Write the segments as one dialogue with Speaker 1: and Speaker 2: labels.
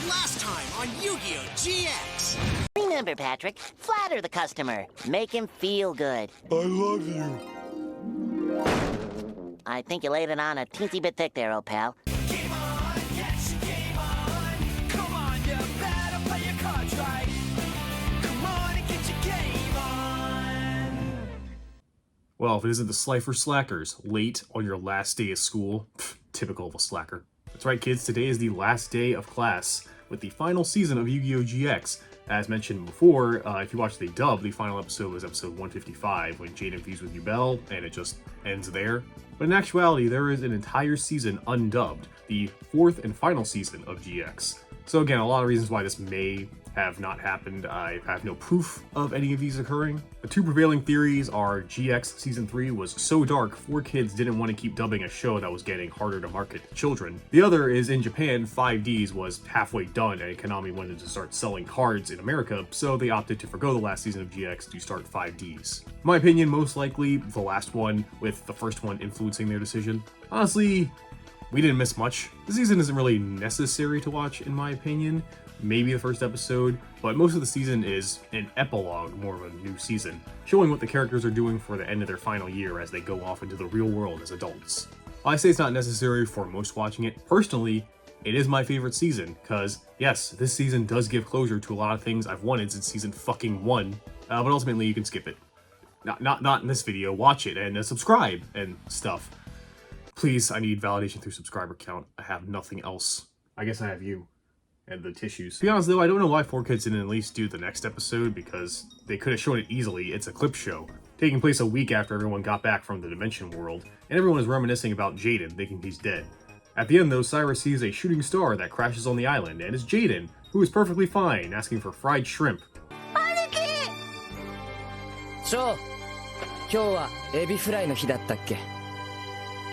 Speaker 1: last time on Yu-Gi-Oh! GX!
Speaker 2: Remember, Patrick, flatter the customer. Make him feel good.
Speaker 3: I love you.
Speaker 2: I think you laid it on a teensy bit thick there, old pal.
Speaker 4: Game on, yes, game on. Come on, you better play your cards right. Come on and get your game on.
Speaker 5: Well, if it isn't the Slifer Slackers, late on your last day of school, typical of a slacker. That's right, kids, today is the last day of class with the final season of Yu-Gi-Oh! GX. As mentioned before, if you watch the dub, the final episode was episode 155, when Jaden fused with Yubel, and it just ends there. But in actuality, there is an entire season undubbed, the fourth and final season of GX. So again, a lot of reasons why this may have not happened. I have no proof of any of these occurring. The two prevailing theories are GX Season 3 was so dark, 4Kids didn't want to keep dubbing a show that was getting harder to market to children. The other is in Japan, 5Ds was halfway done and Konami wanted to start selling cards in America, so they opted to forgo the last season of GX to start 5Ds. In my opinion, most likely the last one, with the first one influencing their decision. Honestly, we didn't miss much. The season isn't really necessary to watch, in my opinion. Maybe the first episode, but most of the season is an epilogue, more of a new season, showing what the characters are doing for the end of their final year as they go off into the real world as adults. While I say it's not necessary for most watching it, personally, it is my favorite season, because yes, this season does give closure to a lot of things I've wanted since season fucking 1, but ultimately you can skip it. Not in this video, watch it and subscribe and stuff. Please, I need validation through subscriber count. I have nothing else. I guess I have you. And the tissues. To be honest though, I don't know why 4Kids didn't at least do the next episode, because they could have shown it easily. It's a clip show, taking place a week after everyone got back from the Dimension World, and everyone is reminiscing about Jaden, thinking he's dead. At the end though, Syrus sees a shooting star that crashes on the island, and it's Jaden, who is perfectly fine, asking for fried shrimp.
Speaker 6: So, 今日はエビフライの日だったっけ?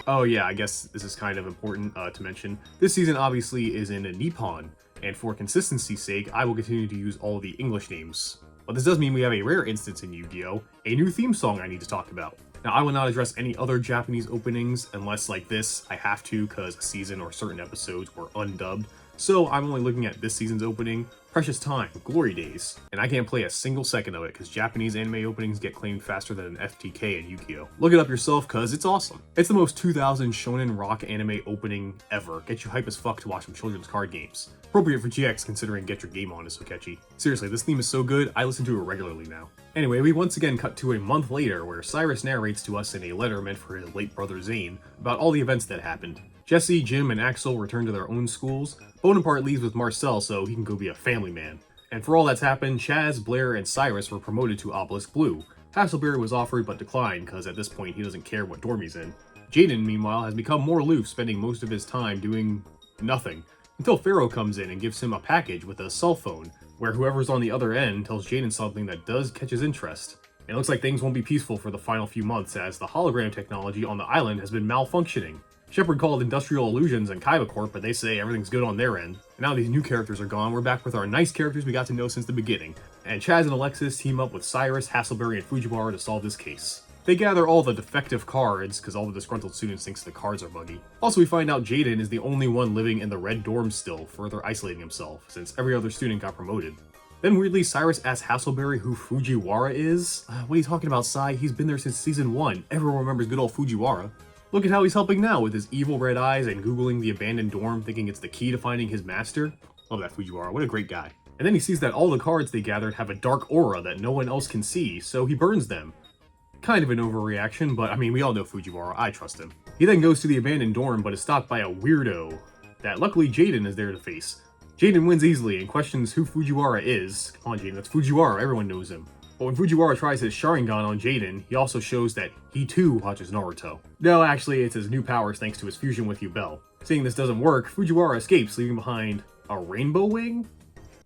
Speaker 5: Oh yeah, I guess this is kind of important to mention. This season obviously is in Nippon, and for consistency's sake, I will continue to use all the English names. But this does mean we have a rare instance in Yu-Gi-Oh! A new theme song I need to talk about. Now, I will not address any other Japanese openings, unless like this, I have to because a season or certain episodes were undubbed. So I'm only looking at this season's opening, Precious Time, Glory Days, and I can't play a single second of it because Japanese anime openings get claimed faster than an FTK in Yu-Gi-Oh! Look it up yourself because it's awesome. It's the most 2000 shonen rock anime opening ever. Get you hype as fuck to watch some children's card games. Appropriate for GX considering Get Your Game On is so catchy. Seriously, this theme is so good, I listen to it regularly now. Anyway, we once again cut to a month later where Syrus narrates to us in a letter meant for his late brother Zane about all the events that happened. Jesse, Jim, and Axel return to their own schools. Bonaparte leaves with Marcel so he can go be a family man. And for all that's happened, Chaz, Blair, and Syrus were promoted to Obelisk Blue. Hasselberry was offered but declined because at this point he doesn't care what dorm he's in. Jaden, meanwhile, has become more aloof, spending most of his time doing nothing. Until Pharaoh comes in and gives him a package with a cell phone, where whoever's on the other end tells Jaden something that does catch his interest. It looks like things won't be peaceful for the final few months as the hologram technology on the island has been malfunctioning. Shepard called Industrial Illusions and Kaiba Corp, but they say everything's good on their end. And now these new characters are gone, we're back with our nice characters we got to know since the beginning. And Chaz and Alexis team up with Syrus, Hasselberry, and Fujiwara to solve this case. They gather all the defective cards, because all the disgruntled students thinks the cards are buggy. Also, we find out Jaden is the only one living in the red dorm still, further isolating himself, since every other student got promoted. Then weirdly, Syrus asks Hasselberry who Fujiwara is. What are you talking about, Sai? He's been there since season 1. Everyone remembers good old Fujiwara. Look at how he's helping now with his evil red eyes and googling the abandoned dorm thinking it's the key to finding his master. Love that Fujiwara, what a great guy. And then he sees that all the cards they gathered have a dark aura that no one else can see, so he burns them. Kind of an overreaction, but I mean, we all know Fujiwara, I trust him. He then goes to the abandoned dorm but is stopped by a weirdo that luckily Jaden is there to face. Jaden wins easily and questions who Fujiwara is. Come on Jaden, that's Fujiwara, everyone knows him. But when Fujiwara tries his Sharingan on Jaden, he also shows that he too watches Naruto. No, actually, it's his new powers thanks to his fusion with Yubel. Seeing this doesn't work, Fujiwara escapes, leaving behind a rainbow wing?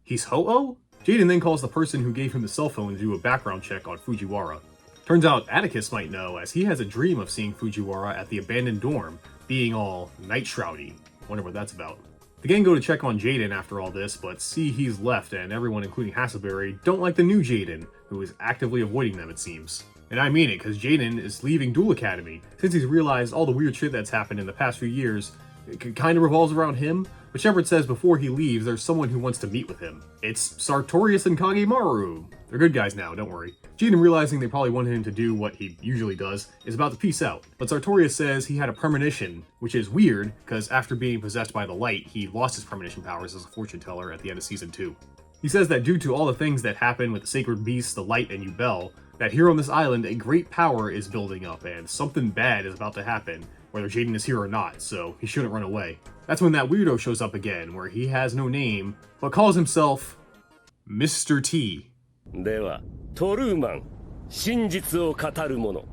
Speaker 5: He's Ho-Oh? Jaden then calls the person who gave him the cell phone to do a background check on Fujiwara. Turns out Atticus might know, as he has a dream of seeing Fujiwara at the abandoned dorm, being all night shroudy. Wonder what that's about. The gang go to check on Jaden after all this, but see he's left, and everyone, including Hasselberry, don't like the new Jaden, who is actively avoiding them, it seems. And I mean it, because Jaden is leaving Duel Academy, since he's realized all the weird shit that's happened in the past few years It kind of revolves around him, but Shepard says before he leaves, there's someone who wants to meet with him. It's Sartorius and Kagemaru. They're good guys now, don't worry. Jaden, realizing they probably wanted him to do what he usually does, is about to peace out. But Sartorius says he had a premonition, which is weird, because after being possessed by the light, he lost his premonition powers as a fortune teller at the end of Season 2. He says that due to all the things that happen with the Sacred Beasts, the Light, and Yubel, that here on this island, a great power is building up, and something bad is about to happen, whether Jaden is here or not, so he shouldn't run away. That's when that weirdo shows up again, where he has no name, but calls himself Mr. T.
Speaker 3: ではトルーマン真実を語る者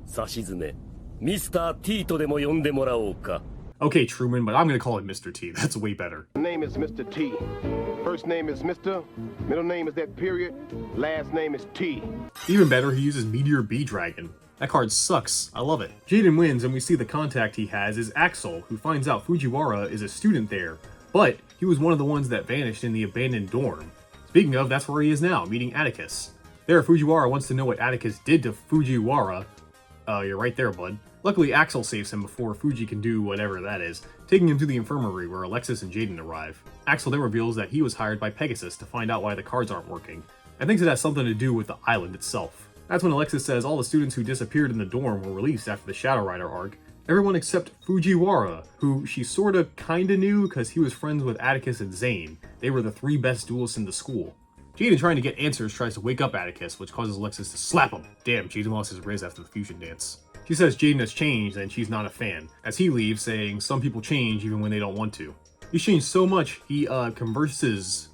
Speaker 3: さしずめミスター T とでも呼んでもらおうか
Speaker 5: Okay, Truman, but I'm gonna call him Mr. T. That's way better.
Speaker 7: My name is Mr. T. First name is Mr. Middle name is that period. Last name is T.
Speaker 5: Even better, he uses Meteor B Dragon. That card sucks. I love it. Jaden wins, and we see the contact he has is Axel, who finds out Fujiwara is a student there, but he was one of the ones that vanished in the abandoned dorm. Speaking of, that's where he is now, meeting Atticus. There, Fujiwara wants to know what Atticus did to Fujiwara. You're right there, bud. Luckily, Axel saves him before Fuji can do whatever that is, taking him to the infirmary where Alexis and Jaden arrive. Axel then reveals that he was hired by Pegasus to find out why the cards aren't working, and thinks it has something to do with the island itself. That's when Alexis says all the students who disappeared in the dorm were released after the Shadow Rider arc, everyone except Fujiwara, who she sorta kinda knew because he was friends with Atticus and Zane. They were the 3 best duelists in the school. Jaden, trying to get answers, tries to wake up Atticus, which causes Alexis to slap him. Damn, Jaden lost his riz after the fusion dance. She says Jaden has changed and she's not a fan, as he leaves saying some people change even when they don't want to. He's changed so much, he converses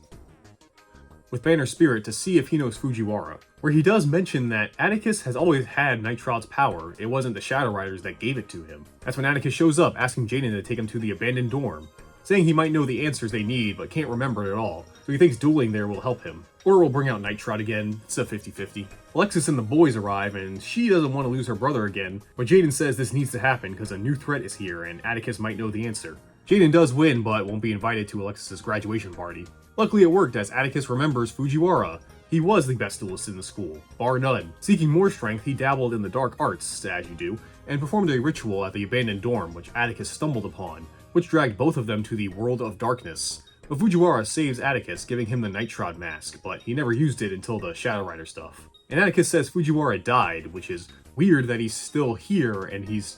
Speaker 5: with Banner Spirit to see if he knows Fujiwara, where he does mention that Atticus has always had Nitrod's power, it wasn't the Shadow Riders that gave it to him. That's when Atticus shows up asking Jaden to take him to the abandoned dorm, saying he might know the answers they need but can't remember it all, so he thinks dueling there will help him. Or will bring out Nitrod again, it's a 50-50. Alexis and the boys arrive, and she doesn't want to lose her brother again, but Jaden says this needs to happen because a new threat is here and Atticus might know the answer. Jaden does win, but won't be invited to Alexis' graduation party. Luckily it worked, as Atticus remembers Fujiwara. He was the best duelist in the school, bar none. Seeking more strength, he dabbled in the dark arts, as you do, and performed a ritual at the abandoned dorm, which Atticus stumbled upon, which dragged both of them to the world of darkness. But Fujiwara saves Atticus, giving him the Nitrod mask, but he never used it until the Shadow Rider stuff. And Atticus says Fujiwara died, which is weird that he's still here and he's,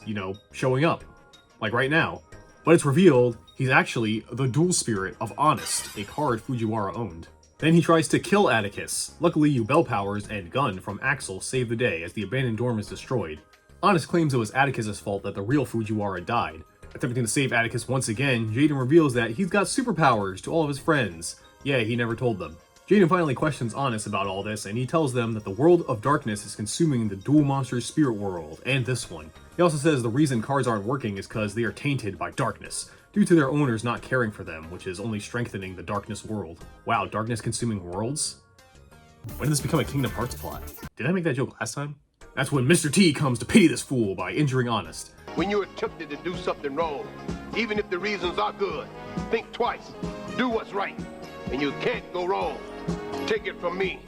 Speaker 5: showing up. Like right now. But it's revealed he's actually the dual spirit of Honest, a card Fujiwara owned. Then he tries to kill Atticus. Luckily, Yubel powers and gun from Axel save the day as the abandoned dorm is destroyed. Honest claims it was Atticus' fault that the real Fujiwara died. Attempting to save Atticus once again, Jaden reveals that he's got superpowers to all of his friends. Yeah, he never told them. Jaden finally questions Honest about all this, and he tells them that the world of darkness is consuming the Duel Monster's spirit world, and this one. He also says the reason cards aren't working is because they are tainted by darkness, due to their owners not caring for them, which is only strengthening the darkness world. Wow, darkness consuming worlds? When did this become a Kingdom Hearts plot? Did I make that joke last time? That's when Mr. T comes to pity this fool by injuring Honest.
Speaker 7: When you're tempted to do something wrong, even if the reasons are good, think twice. Do what's right, and you can't go wrong. Take it from me,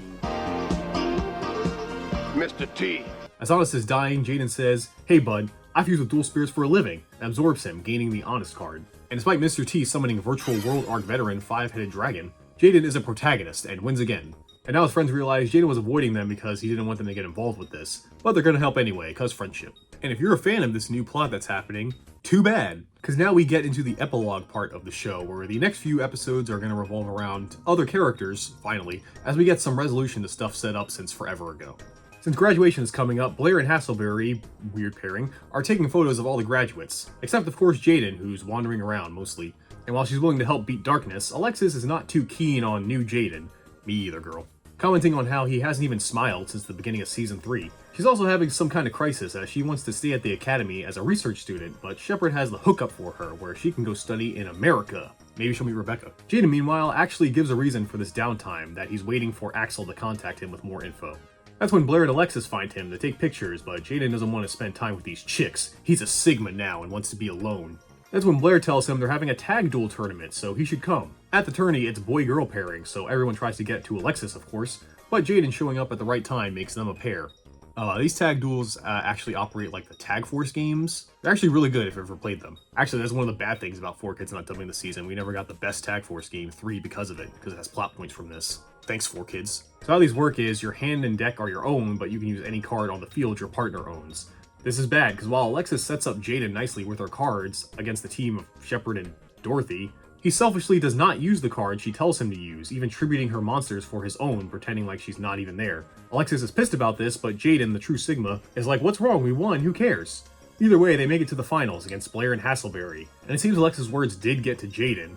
Speaker 7: Mr. T.
Speaker 5: As Honest is dying, Jaden says, "Hey bud, I've used with dual spirits for a living," and absorbs him, gaining the Honest card. And despite Mr. T summoning Virtual World Arc veteran 5-headed dragon, Jaden is a protagonist and wins again. And now his friends realize Jaden was avoiding them because he didn't want them to get involved with this, but they're gonna help anyway, cause friendship. And if you're a fan of this new plot that's happening, too bad, because now we get into the epilogue part of the show, where the next few episodes are gonna revolve around other characters, finally, as we get some resolution to stuff set up since forever ago. Since graduation is coming up, Blair and Hasselberry, weird pairing, are taking photos of all the graduates, except of course Jaden, who's wandering around mostly. And while she's willing to help beat darkness, Alexis is not too keen on new Jaden. Me either, girl. Commenting on how he hasn't even smiled since the beginning of Season 3. She's also having some kind of crisis as she wants to stay at the academy as a research student, but Shepard has the hookup for her where she can go study in America. Maybe she'll meet Rebecca. Jaden, meanwhile, actually gives a reason for this downtime, that he's waiting for Axel to contact him with more info. That's when Blair and Alexis find him to take pictures, but Jaden doesn't want to spend time with these chicks. He's a Sigma now and wants to be alone. That's when Blair tells him they're having a tag duel tournament, so he should come. At the tourney, it's boy-girl pairing, so everyone tries to get to Alexis, of course, but Jaden showing up at the right time makes them a pair. These tag duels actually operate like the Tag Force games. They're actually really good if you've ever played them. Actually, that's one of the bad things about 4Kids not dubbing the season. We never got the best Tag Force game 3 because of it, because it has plot points from this. Thanks, 4Kids. So how these work is your hand and deck are your own, but you can use any card on the field your partner owns. This is bad, because while Alexis sets up Jaden nicely with her cards against the team of Shepard and Dorothy, he selfishly does not use the card she tells him to use, even tributing her monsters for his own, pretending like she's not even there. Alexis is pissed about this, but Jaden, the true Sigma, is like, what's wrong? We won, who cares? Either way, they make it to the finals against Blair and Hasselberry, and it seems Alexis' words did get to Jaden.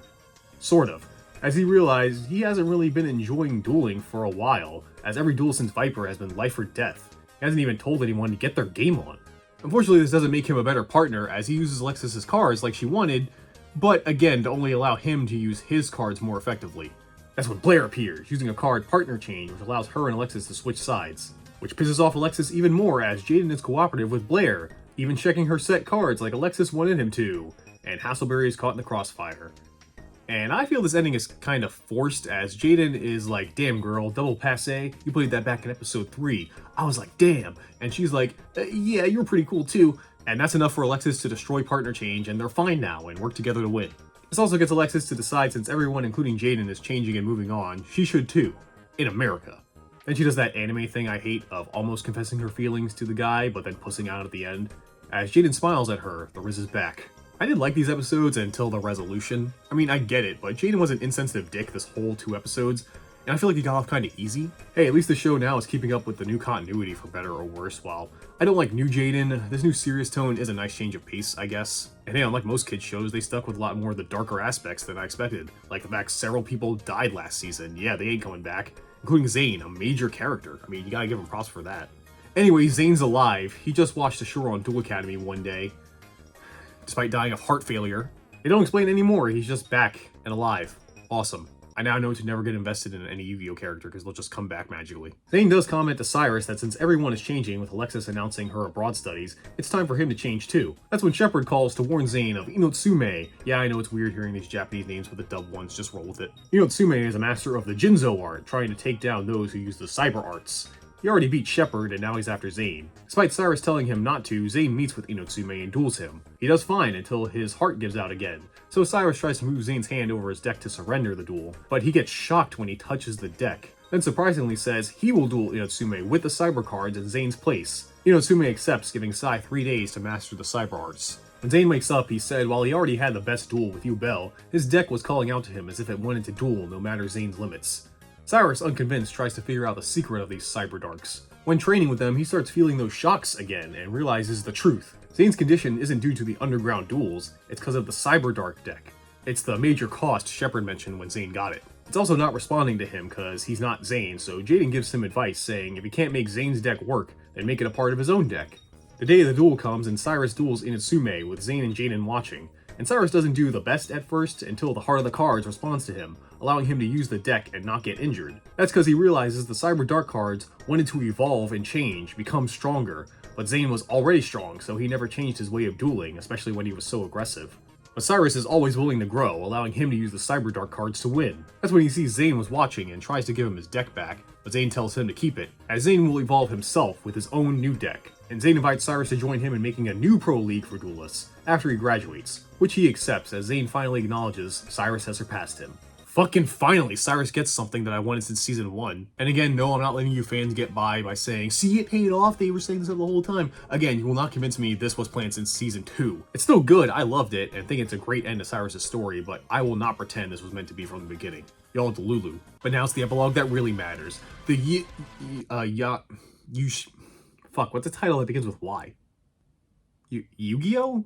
Speaker 5: Sort of, as he realized he hasn't really been enjoying dueling for a while, as every duel since Viper has been life or death. He hasn't even told anyone to get their game on. Unfortunately, this doesn't make him a better partner, as he uses Alexis' cards like she wanted, but again, to only allow him to use his cards more effectively. That's when Blair appears, using a card partner change, which allows her and Alexis to switch sides. Which pisses off Alexis even more, as Jaden is cooperative with Blair, even checking her set cards like Alexis wanted him to, and Hasselberry is caught in the crossfire. And I feel this ending is kind of forced, as Jaden is like, damn girl, double passe, you played that back in episode 3. I was like, damn. And she's like, yeah, you were pretty cool too. And that's enough for Alexis to destroy partner change, and they're fine now and work together to win. This also gets Alexis to decide, since everyone, including Jaden, is changing and moving on, she should too. In America. Then she does that anime thing I hate of almost confessing her feelings to the guy, but then pussing out at the end. As Jaden smiles at her, the Riz is back. I didn't like these episodes until the resolution. I mean, I get it, but Jaden was an insensitive dick this whole 2 episodes, and I feel like he got off kind of easy. Hey, at least the show now is keeping up with the new continuity for better or worse. While I don't like new Jaden, this new serious tone is a nice change of pace, I guess. And hey, unlike most kids shows, they stuck with a lot more of the darker aspects than I expected. Like the fact several people died last season. Yeah, they ain't coming back. Including Zane, a major character. I mean, you gotta give him props for that. Anyway, Zane's alive. He just watched Ashura on Duel Academy one day, despite dying of heart failure. They don't explain anymore, he's just back and alive. Awesome. I now know to never get invested in any Yu-Gi-Oh character because they'll just come back magically. Zane does comment to Syrus that since everyone is changing, with Alexis announcing her abroad studies, it's time for him to change too. That's when Shepard calls to warn Zane of Inotsume. Yeah, I know it's weird hearing these Japanese names with the dubbed ones, just roll with it. Inotsume is a master of the Jinzo art, trying to take down those who use the cyber arts. He already beat Shepard, and now he's after Zane. Despite Syrus telling him not to, Zane meets with Inotsume and duels him. He does fine until his heart gives out again, so Syrus tries to move Zane's hand over his deck to surrender the duel, but he gets shocked when he touches the deck, then surprisingly says he will duel Inotsume with the cyber cards in Zane's place. Inotsume accepts, giving Sai 3 days to master the cyber arts. When Zane wakes up, he said while he already had the best duel with Yubel, his deck was calling out to him as if it wanted to duel no matter Zane's limits. Syrus, unconvinced, tries to figure out the secret of these cyber darks. When training with them, he starts feeling those shocks again and realizes the truth. Zane's condition isn't due to the underground duels, it's because of the cyber dark deck. It's the major cost Shepard mentioned when Zane got it. It's also not responding to him because he's not Zane, so Jaden gives him advice saying if he can't make Zane's deck work, then make it a part of his own deck. The day of the duel comes and Syrus duels Inotsume with Zane and Jaden watching. And Syrus doesn't do the best at first until the Heart of the Cards responds to him, allowing him to use the deck and not get injured. That's because he realizes the Cyber Dark cards wanted to evolve and change, become stronger, but Zane was already strong, so he never changed his way of dueling, especially when he was so aggressive. But Syrus is always willing to grow, allowing him to use the Cyber Dark cards to win. That's when he sees Zane was watching and tries to give him his deck back, but Zane tells him to keep it, as Zane will evolve himself with his own new deck. And Zane invites Syrus to join him in making a new pro league for duelists, after he graduates, which he accepts as Zane finally acknowledges Syrus has surpassed him. Fucking finally, Syrus gets something that I wanted since season 1. And again, no, I'm not letting you fans get by saying, see, it paid off, they were saying this the whole time. Again, you will not convince me this was planned since season 2. It's still good, I loved it, and think it's a great end to Cyrus' story, but I will not pretend this was meant to be from the beginning. Y'all Delulu. But now it's the epilogue that really matters. The fuck, what's a title that begins with Y? Yu-Gi-Oh?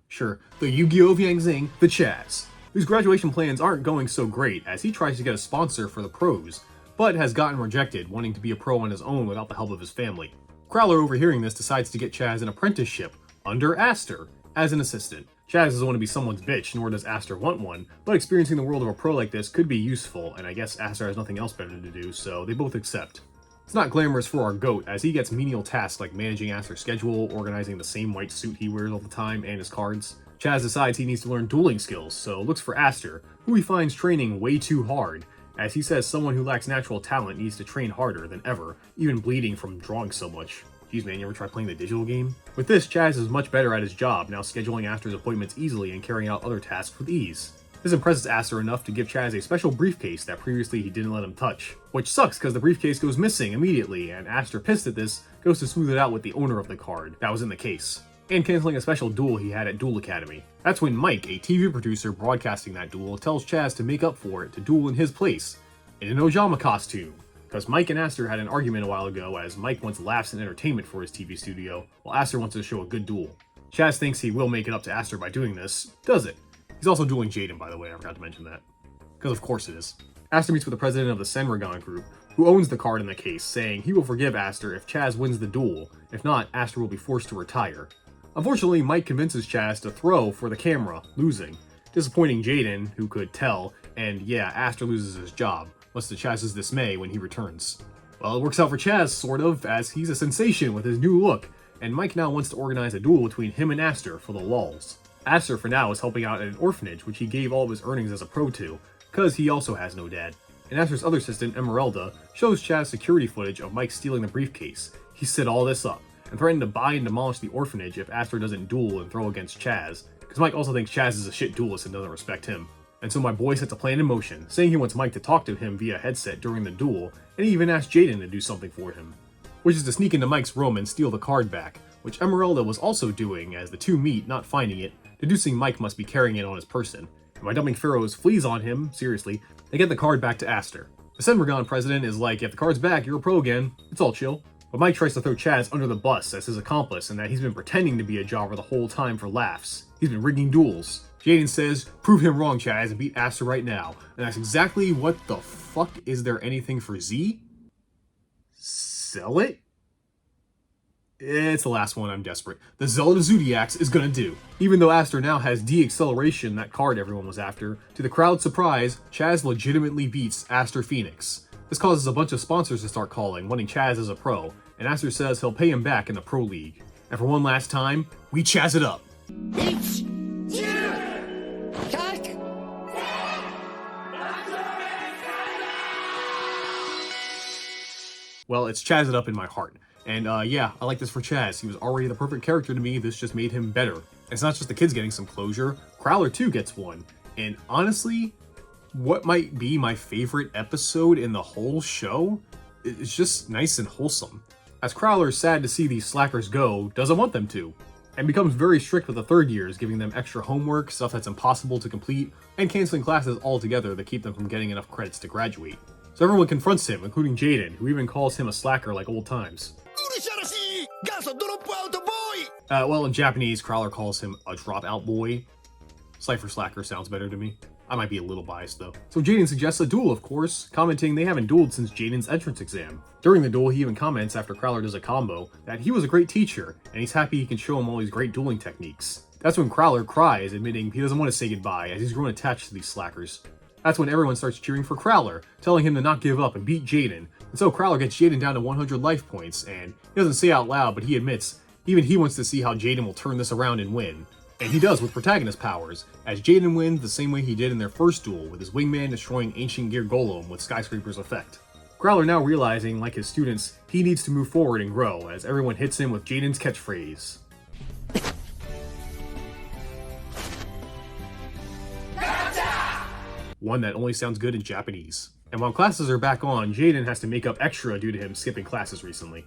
Speaker 5: Sure, the Yu-Gi-Oh of Yang Zing, the Chaz, whose graduation plans aren't going so great as he tries to get a sponsor for the pros, but has gotten rejected, wanting to be a pro on his own without the help of his family. Crowler, overhearing this, decides to get Chaz an apprenticeship under Aster as an assistant. Chaz doesn't want to be someone's bitch, nor does Aster want one, but experiencing the world of a pro like this could be useful, and I guess Aster has nothing else better to do, so they both accept. It's not glamorous for our goat, as he gets menial tasks like managing Aster's schedule, organizing the same white suit he wears all the time, and his cards. Chaz decides he needs to learn dueling skills, so looks for Aster, who he finds training way too hard, as he says someone who lacks natural talent needs to train harder than ever, even bleeding from drawing so much. Geez man, you ever try playing the digital game? With this, Chaz is much better at his job, now scheduling Aster's appointments easily and carrying out other tasks with ease. This impresses Aster enough to give Chaz a special briefcase that previously he didn't let him touch. Which sucks because the briefcase goes missing immediately, and Aster, pissed at this, goes to smooth it out with the owner of the card that was in the case, and canceling a special duel he had at Duel Academy. That's when Mike, a TV producer broadcasting that duel, tells Chaz to make up for it to duel in his place, in an Ojama costume. Because Mike and Aster had an argument a while ago as Mike wants laughs and entertainment for his TV studio, while Aster wants to show a good duel. Chaz thinks he will make it up to Aster by doing this, does it. He's also dueling Jaden, by the way, I forgot to mention that. Because of course it is. Aster meets with the president of the Senragon group, who owns the card in the case, saying he will forgive Aster if Chaz wins the duel, if not, Aster will be forced to retire. Unfortunately, Mike convinces Chaz to throw for the camera, losing, disappointing Jaden, who could tell, and yeah, Aster loses his job, much to Chaz's dismay when he returns. Well, it works out for Chaz, sort of, as he's a sensation with his new look, and Mike now wants to organize a duel between him and Aster for the lulz. Aster, for now, is helping out at an orphanage, which he gave all of his earnings as a pro to, cause he also has no dad. And Aster's other assistant, Emeralda, shows Chaz security footage of Mike stealing the briefcase. He set all this up, and threatened to buy and demolish the orphanage if Aster doesn't duel and throw against Chaz, because Mike also thinks Chaz is a shit duelist and doesn't respect him. And so my boy sets a plan in motion, saying he wants Mike to talk to him via headset during the duel, and he even asks Jaden to do something for him. Which is to sneak into Mike's room and steal the card back, which Emeralda was also doing as the two meet, not finding it, deducing Mike must be carrying it on his person. And by dumping Pharaoh's fleas on him, seriously, they get the card back to Aster. The Senragon president is like, if the card's back, you're a pro again, it's all chill. But Mike tries to throw Chaz under the bus as his accomplice and that he's been pretending to be a jobber the whole time for laughs. He's been rigging duels. Jaden says, prove him wrong, Chaz, and beat Aster right now. And that's exactly what the fuck. Is there anything for Z? Sell it? It's the last one, I'm desperate. The Zealot of Zodiacs is gonna do. Even though Aster now has de-acceleration, that card everyone was after, to the crowd's surprise, Chaz legitimately beats Aster Phoenix. This causes a bunch of sponsors to start calling, wanting Chaz as a pro, and Aster says he'll pay him back in the Pro League. And for one last time, we Chaz it up. Well, it's Chaz it up in my heart. And yeah, I like this for Chaz. He was already the perfect character to me, this just made him better. It's not just the kids getting some closure, Crowler too gets one. And honestly, what might be my favorite episode in the whole show is just nice and wholesome. As Crowler is sad to see these slackers go, doesn't want them to, and becomes very strict with the third years, giving them extra homework, stuff that's impossible to complete, and canceling classes altogether to keep them from getting enough credits to graduate. So everyone confronts him, including Jaden, who even calls him a slacker like old times. Well, in Japanese, Crowler calls him a dropout boy. Cypher slacker sounds better to me. I might be a little biased though. So Jaden suggests a duel, of course, commenting they haven't dueled since Jaden's entrance exam. During the duel, he even comments after Crowler does a combo that he was a great teacher, and he's happy he can show him all these great dueling techniques. That's when Crowler cries, admitting he doesn't want to say goodbye as he's grown attached to these slackers. That's when everyone starts cheering for Crowler, telling him to not give up and beat Jaden. And so Crowler gets Jaden down to 100 life points, and he doesn't say out loud, but he admits even he wants to see how Jaden will turn this around and win. And he does with protagonist powers, as Jaden wins the same way he did in their first duel, with his wingman destroying Ancient Gear Golem with Skyscraper's effect. Crowler now realizing, like his students, he needs to move forward and grow, as everyone hits him with Jaden's catchphrase. One that only sounds good in Japanese. And while classes are back on, Jaden has to make up extra due to him skipping classes recently.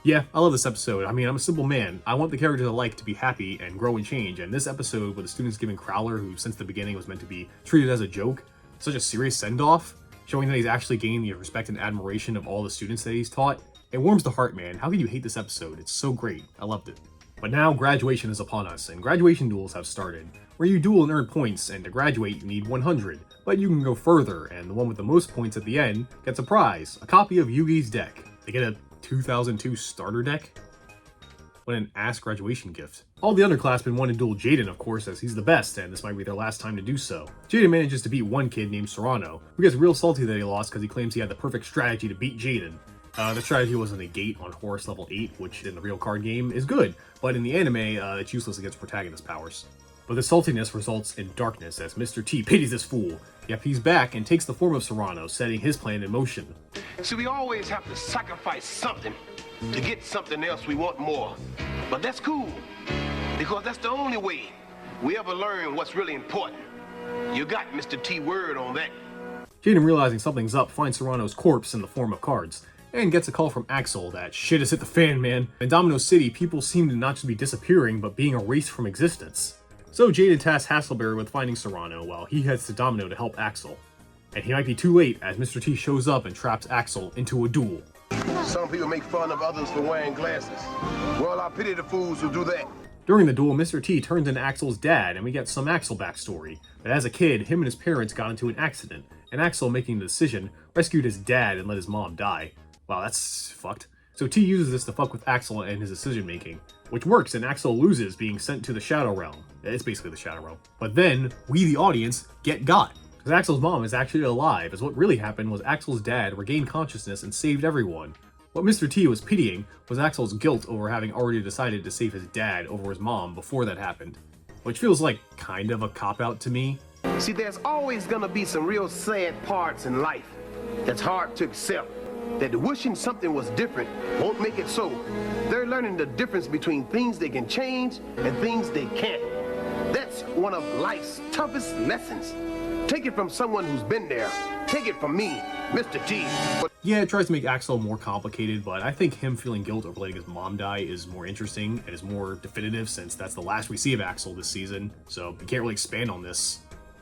Speaker 5: Yeah, I love this episode. I mean, I'm a simple man. I want the characters I like to be happy and grow and change, and this episode with the students giving Crowler, who since the beginning was meant to be treated as a joke, such a serious send-off, showing that he's actually gaining the respect and admiration of all the students that he's taught, it warms the heart, man. How can you hate this episode? It's so great. I loved it. But now graduation is upon us, and graduation duels have started, where you duel and earn points, and to graduate you need 100. But you can go further, and the one with the most points at the end gets a prize, a copy of Yugi's deck. They get a 2002 starter deck? What an ass graduation gift. All the underclassmen want to duel Jaden, of course, as he's the best, and this might be their last time to do so. Jaden manages to beat one kid named Serrano, who gets real salty that he lost because he claims he had the perfect strategy to beat Jaden. The strategy was a negate on Horus level 8, which in the real card game is good, but in the anime, it's useless against protagonist powers. But the saltiness results in darkness as Mr. T pities this fool, Yep, he's back and takes the form of Serrano, setting his plan in motion.
Speaker 7: See, we always have to sacrifice something to get something else we want more. But that's cool, because that's the only way we ever learn what's really important. You got Mr. T word on that.
Speaker 5: Jaden, realizing something's up, finds Serrano's corpse in the form of cards, and gets a call from Axel that shit has hit the fan, man. In Domino City, people seem to not just be disappearing, but being erased from existence. So Jaden tasks Hasselberry with finding Serrano, while he heads to Domino to help Axel. And he might be too late, as Mr. T shows up and traps Axel into a duel.
Speaker 7: Some people make fun of others for wearing glasses. Well, I pity the fools who do that.
Speaker 5: During the duel, Mr. T turns into Axel's dad, and we get some Axel backstory. But as a kid, him and his parents got into an accident, and Axel, making the decision, rescued his dad and let his mom die. Wow, that's fucked. So T uses this to fuck with Axel and his decision making, which works, and Axel loses, being sent to the Shadow Realm. It's basically the Shadow Realm. But then, we the audience got. Because Axel's mom is actually alive, as what really happened was Axel's dad regained consciousness and saved everyone. What Mr. T was pitying was Axel's guilt over having already decided to save his dad over his mom before that happened. Which feels like kind of a cop-out to me.
Speaker 7: See, there's always gonna be some real sad parts in life that's hard to accept. That wishing something was different won't make it so. They're learning the difference between things they can change and things they can't. That's one of life's toughest lessons. Take it from someone who's been there. Take it from me, Mr. T.
Speaker 5: Yeah, it tries to make Axel more complicated, but I think him feeling guilt over letting his mom die is more interesting and is more definitive, since that's the last we see of Axel this season, so we can't really expand on this.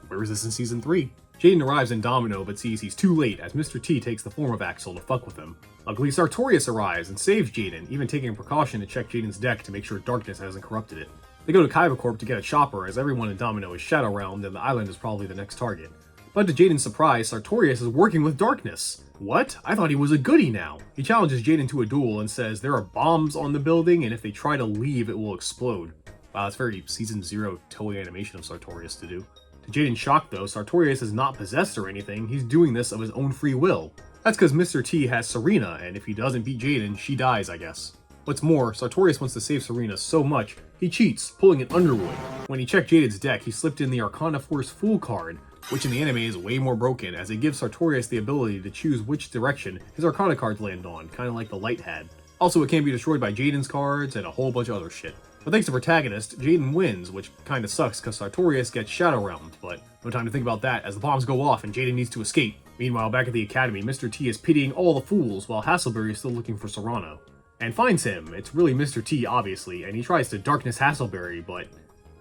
Speaker 5: Where was this in Season 3? Jaden arrives in Domino, but sees he's too late as Mr. T takes the form of Axel to fuck with him. Luckily, Sartorius arrives and saves Jaden, even taking a precaution to check Jaden's deck to make sure darkness hasn't corrupted it. They go to Kaiba Corp to get a chopper, as everyone in Domino is Shadow Realmed and the island is probably the next target. But to Jaden's surprise, Sartorius is working with darkness. What? I thought he was a goodie now. He challenges Jaden to a duel and says there are bombs on the building, and if they try to leave, it will explode. Wow, that's very Season 0 Toei animation of Sartorius to do. To Jaden's shock though, Sartorius is not possessed or anything, he's doing this of his own free will. That's because Mr. T has Serena, and if he doesn't beat Jaden, she dies, I guess. What's more, Sartorius wants to save Serena so much, he cheats, pulling an Underwood. When he checked Jaden's deck, he slipped in the Arcana Force Fool card, which in the anime is way more broken, as it gives Sartorius the ability to choose which direction his Arcana cards land on, kinda like the Light had. Also, it can be destroyed by Jaden's cards, and a whole bunch of other shit. But thanks to protagonist, Jaden wins, which kinda sucks because Sartorius gets Shadow Realmed, but no time to think about that as the bombs go off and Jaden needs to escape. Meanwhile, back at the academy, Mr. T is pitying all the fools while Hasselberry is still looking for Serrano. And finds him. It's really Mr. T, obviously, and he tries to darkness Hasselberry, but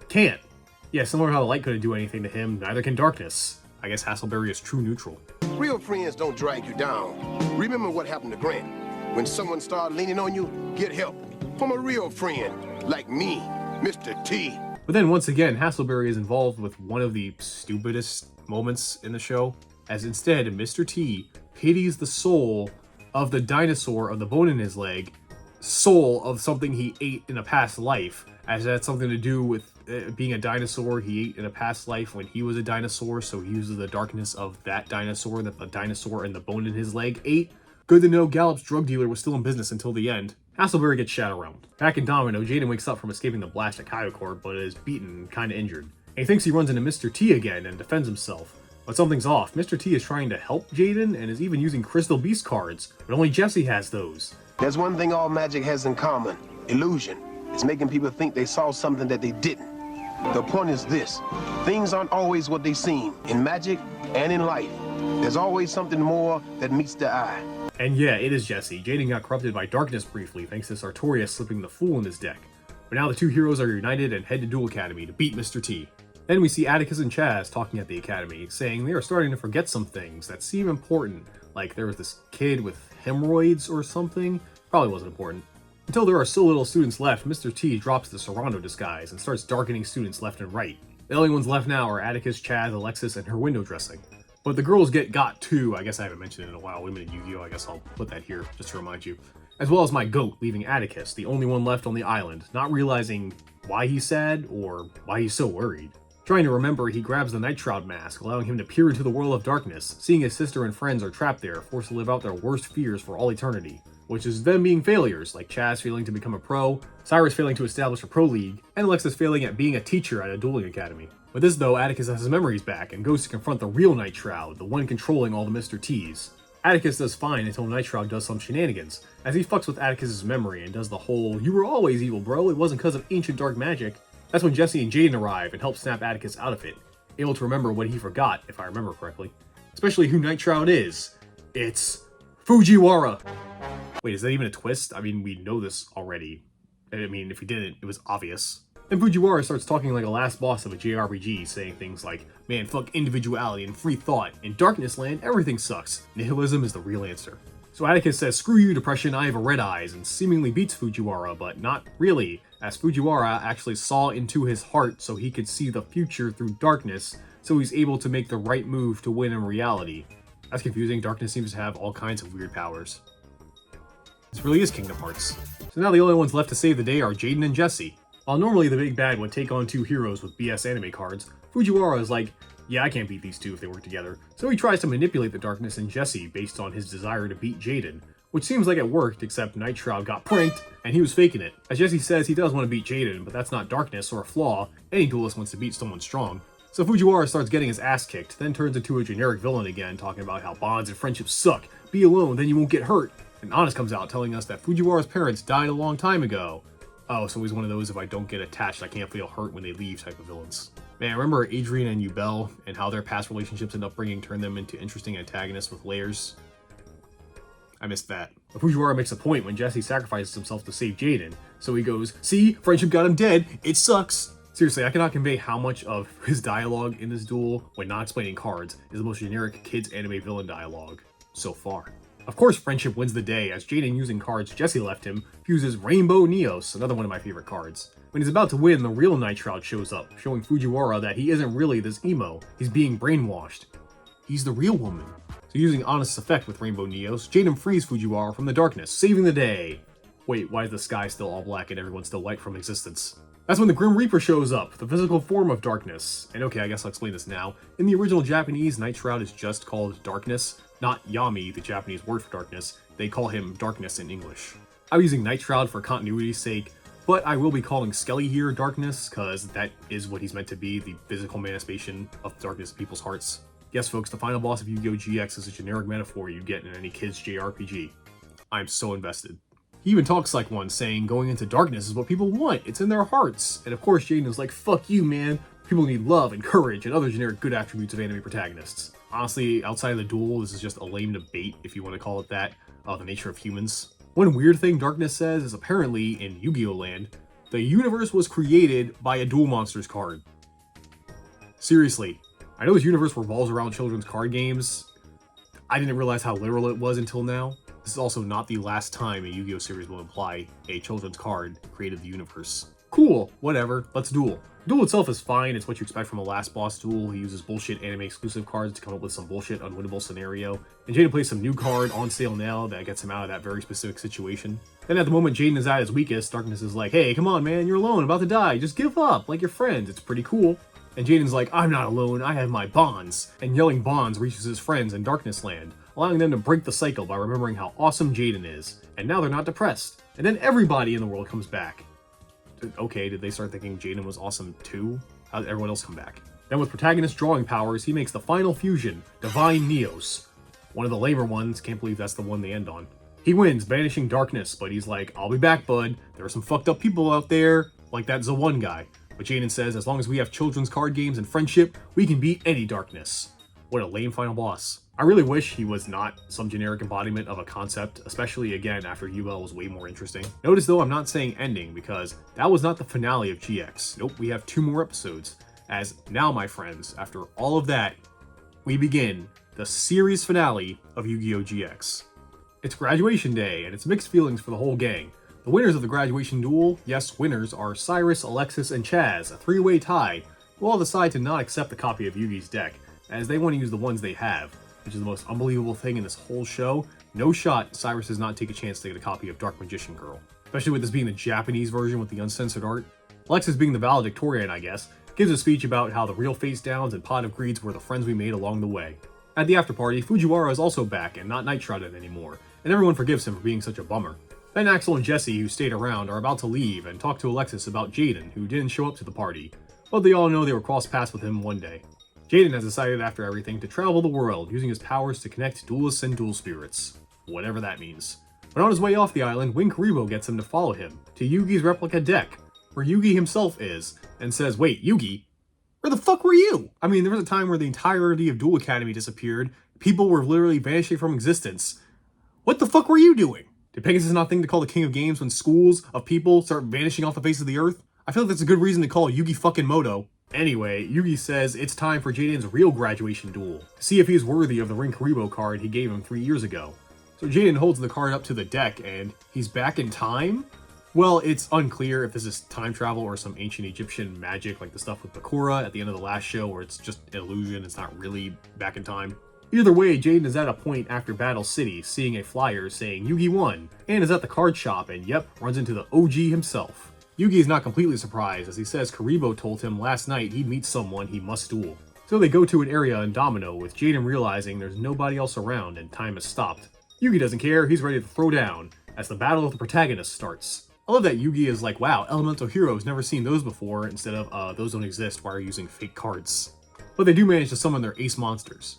Speaker 5: can't. Yeah, similar to how the light couldn't do anything to him, neither can darkness. I guess Hasselberry is true neutral.
Speaker 7: Real friends don't drag you down. Remember what happened to Grant. When someone started leaning on you, get help from a real friend like me, Mr. T.
Speaker 5: But then once again, Hasselberry is involved with one of the stupidest moments in the show, as instead Mr. T pities the soul of the dinosaur of the bone in his leg, soul of something he ate in a past life, as that's something to do with being a dinosaur he ate in a past life when he was a dinosaur, so he uses the darkness of that dinosaur that the dinosaur and the bone in his leg ate. Good to know Gallup's drug dealer was still in business until the end. Hasselberry gets Shadow Realmed. Back in Domino, Jaden wakes up from escaping the blast at Kaiba Corp, but is beaten and kinda injured. And he thinks he runs into Mr. T again and defends himself. But something's off. Mr. T is trying to help Jaden and is even using Crystal Beast cards, but only Jesse has those.
Speaker 7: There's one thing all magic has in common: illusion. It's making people think they saw something that they didn't. The point is this: things aren't always what they seem, in magic and in life. There's always something more that meets the eye.
Speaker 5: And yeah, it is Jesse. Jaden got corrupted by darkness briefly thanks to Sartorius slipping the Fool in his deck. But now the two heroes are united and head to Duel Academy to beat Mr. T. Then we see Atticus and Chaz talking at the academy, saying they are starting to forget some things that seem important, like there was this kid with hemorrhoids or something. Probably wasn't important. Until there are so little students left, Mr. T drops the Serrano disguise and starts darkening students left and right. The only ones left now are Atticus, Chaz, Alexis, and her window dressing. But the girls get got too. I guess I haven't mentioned it in a while. Women in Yu-Gi-Oh! I guess I'll put that here just to remind you. As well as my goat, leaving Atticus, the only one left on the island, not realizing why he's sad or why he's so worried. Trying to remember, he grabs the Night Shroud mask, allowing him to peer into the world of darkness, seeing his sister and friends are trapped there, forced to live out their worst fears for all eternity. Which is them being failures, like Chaz failing to become a pro, Syrus failing to establish a pro league, and Alexis failing at being a teacher at a dueling academy. With this though, Atticus has his memories back and goes to confront the real Night Shroud, the one controlling all the Mr. T's. Atticus does fine until Night Shroud does some shenanigans, as he fucks with Atticus' memory and does the whole, "You were always evil, bro, it wasn't cause of ancient dark magic." That's when Jesse and Jaden arrive and help snap Atticus out of it, able to remember what he forgot, if I remember correctly. Especially who Night Shroud is. It's Fujiwara! Wait, is that even a twist? I mean, we know this already. I mean, if we didn't, it was obvious. Then Fujiwara starts talking like a last boss of a JRPG, saying things like, "Man, fuck individuality and free thought. In Darkness Land, everything sucks. Nihilism is the real answer." So Atticus says, "Screw you, depression, I have a red eyes," and seemingly beats Fujiwara, but not really, as Fujiwara actually saw into his heart so he could see the future through darkness, so he's able to make the right move to win in reality. That's confusing. Darkness seems to have all kinds of weird powers. This really is Kingdom Hearts. So now the only ones left to save the day are Jaden and Jesse. While normally the big bad would take on two heroes with BS anime cards, Fujiwara is like, "Yeah, I can't beat these two if they work together," so he tries to manipulate the darkness in Jesse based on his desire to beat Jaden, which seems like it worked, except Night Shroud got pranked, and he was faking it. As Jesse says, he does want to beat Jaden, but that's not darkness or a flaw. Any duelist wants to beat someone strong. So Fujiwara starts getting his ass kicked, then turns into a generic villain again, talking about how bonds and friendships suck, be alone, then you won't get hurt. And Honest comes out telling us that Fujiwara's parents died a long time ago. Oh, so he's one of those if I don't get attached, I can't feel hurt when they leave type of villains. Man, I remember Adrian and Yubel, and how their past relationships and upbringing turned them into interesting antagonists with layers. I missed that. But Fujiwara makes a point when Jesse sacrifices himself to save Jaden, so he goes, "See, friendship got him dead, it sucks." Seriously, I cannot convey how much of his dialogue in this duel, when not explaining cards, is the most generic kids anime villain dialogue so far. Of course, friendship wins the day, as Jaden, using cards Jesse left him, fuses Rainbow Neos, another one of my favorite cards. When he's about to win, the real Night Shroud shows up, showing Fujiwara that he isn't really this emo, he's being brainwashed. He's the real woman. So using Honest's effect with Rainbow Neos, Jaden frees Fujiwara from the darkness, saving the day. Wait, why is the sky still all black and everyone's still white from existence? That's when the Grim Reaper shows up, the physical form of darkness. And okay, I guess I'll explain this now. In the original Japanese, Night Shroud is just called Darkness, not Yami, the Japanese word for darkness. They call him Darkness in English. I'm using Night Shroud for continuity's sake, but I will be calling Skelly here Darkness, cause that is what he's meant to be, the physical manifestation of darkness in people's hearts. Yes folks, the final boss of Yu-Gi-Oh! GX is a generic metaphor you get in any kid's JRPG. I'm so invested. He even talks like one, saying going into darkness is what people want, it's in their hearts. And of course Jaden is like, "Fuck you, man. People need love and courage and other generic good attributes of anime protagonists." Honestly, outside of the duel, this is just a lame debate, if you want to call it that, of the nature of humans. One weird thing Darkness says is apparently, in Yu-Gi-Oh! Land, the universe was created by a Duel Monsters card. Seriously, I know this universe revolves around children's card games. I didn't realize how literal it was until now. This is also not the last time a Yu-Gi-Oh! Series will imply a children's card created the universe. Cool, whatever, let's duel. The duel itself is fine, it's what you expect from a last boss duel. He uses bullshit anime exclusive cards to come up with some bullshit unwinnable scenario. And Jaden plays some new card on sale now that gets him out of that very specific situation. Then at the moment Jaden is at his weakest, Darkness is like, "Hey, come on man, you're alone, about to die, just give up, like your friends, it's pretty cool." And Jaden's like, "I'm not alone, I have my bonds." And yelling bonds reaches his friends in Darkness Land, allowing them to break the cycle by remembering how awesome Jaden is. And now they're not depressed. And then everybody in the world comes back. Okay, did they start thinking Jaden was awesome too? How did everyone else come back? Then with protagonist drawing powers, he makes the final fusion, Divine Neos. One of the lamer ones, can't believe that's the one they end on. He wins, banishing darkness, but he's like, "I'll be back, bud. There are some fucked up people out there," like that Zawan guy. But Jaden says, as long as we have children's card games and friendship, we can beat any darkness. What a lame final boss. I really wish he was not some generic embodiment of a concept, especially again after UL was way more interesting. Notice though I'm not saying ending, because that was not the finale of GX. Nope, we have 2 more episodes. As now, my friends, after all of that, we begin the series finale of Yu-Gi-Oh! GX. It's graduation day, and it's mixed feelings for the whole gang. The winners of the graduation duel, yes, winners, are Syrus, Alexis, and Chaz, a 3-way tie, who all decide to not accept a copy of Yugi's deck, as they want to use the ones they have, which is the most unbelievable thing in this whole show. No shot Cyrus does not take a chance to get a copy of Dark Magician Girl, especially with this being the Japanese version with the uncensored art. Alexis, being the valedictorian, I guess, gives a speech about how the real face downs and pot of greeds were the friends we made along the way. At the after party, Fujiwara is also back and not Night Shrouded anymore, and everyone forgives him for being such a bummer. Then Axel and Jesse, who stayed around, are about to leave and talk to Alexis about Jaden, who didn't show up to the party. but they all know they will cross paths with him one day. Jaden has decided after everything to travel the world, using his powers to connect duelists and duel spirits. Whatever that means. But on his way off the island, Karibo gets him to follow him to Yugi's replica deck, where Yugi himself is, and says, "Wait, Yugi? Where the fuck were you?" I mean, there was a time where the entirety of Duel Academy disappeared, people were literally vanishing from existence. What the fuck were you doing? Did Pegasus not think to call the king of games when schools of people start vanishing off the face of the earth? I feel like that's a good reason to call Yugi fucking Moto. Anyway, Yugi says it's time for Jaden's real graduation duel, to see if he's worthy of the Karibo card he gave him 3 years ago. So Jaden holds the card up to the deck, and he's back in time? Well, it's unclear if this is time travel or some ancient Egyptian magic like the stuff with Bakura at the end of the last show, where it's just an illusion, it's not really back in time. Either way, Jaden is at a point after Battle City, seeing a flyer saying Yugi won, and is at the card shop and yep, runs into the OG himself. Yugi is not completely surprised, as he says Karibo told him last night he'd meet someone he must duel. So they go to an area in Domino, with Jaden realizing there's nobody else around and time has stopped. Yugi doesn't care, he's ready to throw down, as the battle of the protagonists starts. I love that Yugi is like, wow, elemental heroes, never seen those before, instead of, those don't exist, why are you using fake cards? But they do manage to summon their ace monsters.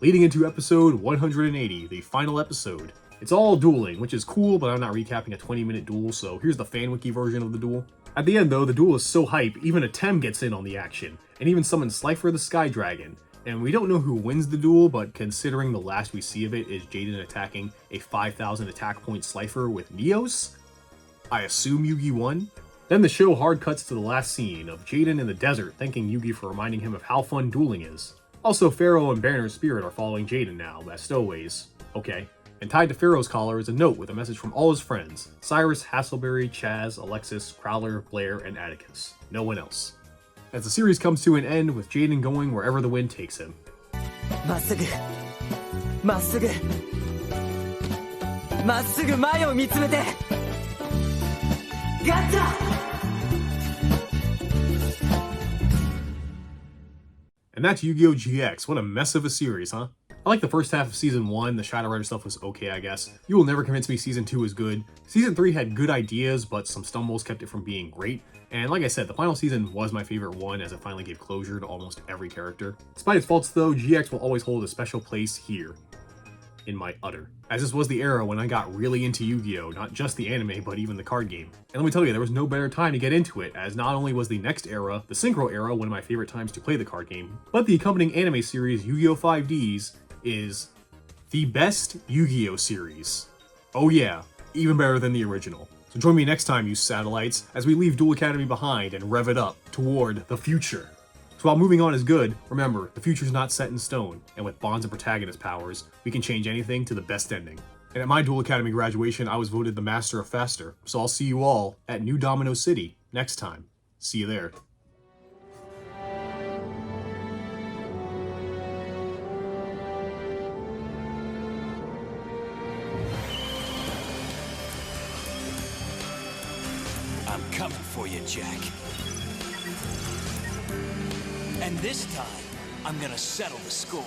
Speaker 5: Leading into episode 180, the final episode. It's all dueling, which is cool, but I'm not recapping a 20-minute duel, so here's the fan wiki version of the duel. At the end though, the duel is so hype, even a Tem gets in on the action, and even summons Slifer the Sky Dragon. And we don't know who wins the duel, but considering the last we see of it is Jaden attacking a 5,000 attack point Slifer with Neos, I assume Yugi won? Then the show hard cuts to the last scene of Jaden in the desert thanking Yugi for reminding him of how fun dueling is. Also, Pharaoh and Banner's spirit are following Jaden now, as stowaways. Okay. And tied to Pharaoh's collar is a note with a message from all his friends, Syrus, Hasselberry, Chaz, Alexis, Crowler, Blair, and Atticus. No one else. As the series comes to an end with Jaden going wherever the wind takes him.
Speaker 6: まっすぐまっすぐまっすぐ前を見つめてガッチャ
Speaker 5: And that's Yu-Gi-Oh! GX. What a mess of a series, huh? I like the first half of Season 1, the Shadow Rider stuff was okay, I guess. You will never convince me Season 2 is good. Season 3 had good ideas, but some stumbles kept it from being great. And like I said, the final season was my favorite one, as it finally gave closure to almost every character. Despite its faults though, GX will always hold a special place here. In my utter. As this was the era when I got really into Yu-Gi-Oh! Not just the anime, but even the card game. And let me tell you, there was no better time to get into it, as not only was the next era, the Synchro era, one of my favorite times to play the card game, but the accompanying anime series, Yu-Gi-Oh! 5Ds, is the best Yu-Gi-Oh! Series. Oh yeah, even better than the original. So join me next time, you satellites, as we leave Duel Academy behind and rev it up toward the future. So while moving on is good, remember, the future's not set in stone, and with bonds and protagonist powers, we can change anything to the best ending. And at my Duel Academy graduation, I was voted the Master of Faster, so I'll see you all at New Domino City next time. See you there.
Speaker 1: I'm coming for you, Jack. And this time, I'm gonna settle the score.